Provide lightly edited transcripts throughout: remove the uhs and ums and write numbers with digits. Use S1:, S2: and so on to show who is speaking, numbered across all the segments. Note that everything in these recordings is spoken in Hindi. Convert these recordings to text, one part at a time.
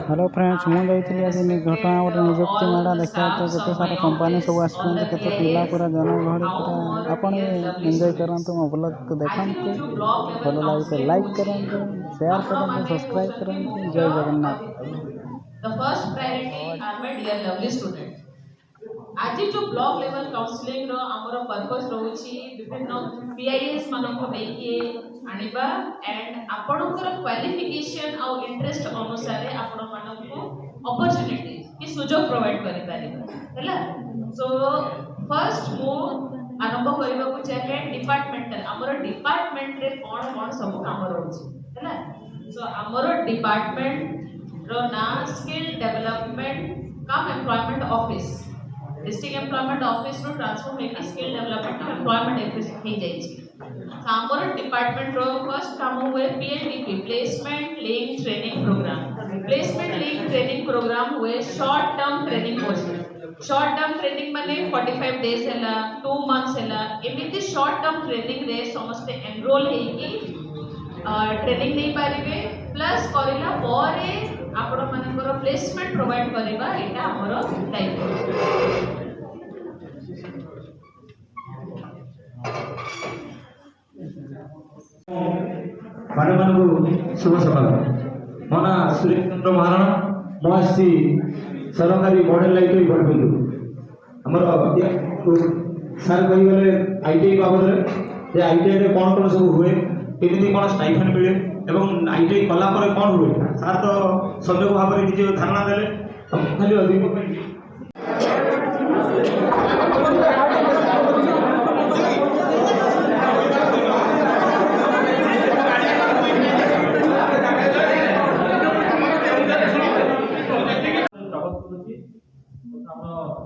S1: हेलो फ्रेंड्स मुझे आज घटना गोटे निजुक्ति मेला देखा तो गोटे सारा कंपानी सब आसते केते पिला पूरा जनगहली पूरा आपण एंजॉय करंतु मो ब्लॉग को देखंतु भल लगे तो लाइक करंतु शेयर करंतु सब्सक्राइब करंतु जय Jagannath.
S2: The first priority are my dear lovely student. आज जो ब्लॉक लेवल काउंसलिंग रो हमर पर्पस रहउची विभिन्न पीआईएस मानको देके आनिबा एंड आपनकर क्वालिफिकेशन और इंटरेस्ट अनुसार आपण मानको अपॉर्चुनिटी की सुजोग प्रोवाइड करि पारिबा हैला। सो फर्स्ट मो आरंभ करबा को चाहे डिपार्टमेंटल हमर डिपार्टमेंट रे कोन कोन सब काम रहउची हैला। सो हमर डिपार्टमेंट रो ना skill development cum employment office district employment office रो ट्रांसफॉर्म होके स्किल डेवलपमेंट एम्प्लॉयमेंट ऑफिस हो जाई। हमर डिपार्टमेंट रो फर्स्ट काम हुए PLDP placement link training programme. Placement link training programme हुए short term training course. Short term training माने 45 डेज हैला 2 मंथ्स हैला एमिति शॉर्ट टर्म ट्रेनिंग रे समस्त एनरोल हेकी ट्रेनिंग नहीं पारिबे प्लस करिला परे आपण मानकर प्लेसमेंट प्रोवाइड करिबा एटा हमर दायित्व।
S3: मानव शुभ सकाल मो ना सुरेन्द्र महाराणा मुझे सरकारी मॉडल लाइट पढ़ू आमर सार कहीगले आईटीआई बाबद आईटीआई कौन कौन सब हुए केमी कौन स्टाइफेंड मिले एवं आईटीआई कलापर कौन हुए सार तो संयोग भाव में किसी धारणा देते खाली अधिक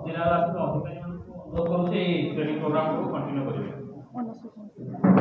S3: जिला अधिकारी ट्रेनिंग प्रोग्राम को कंटिन्यू करेंगे।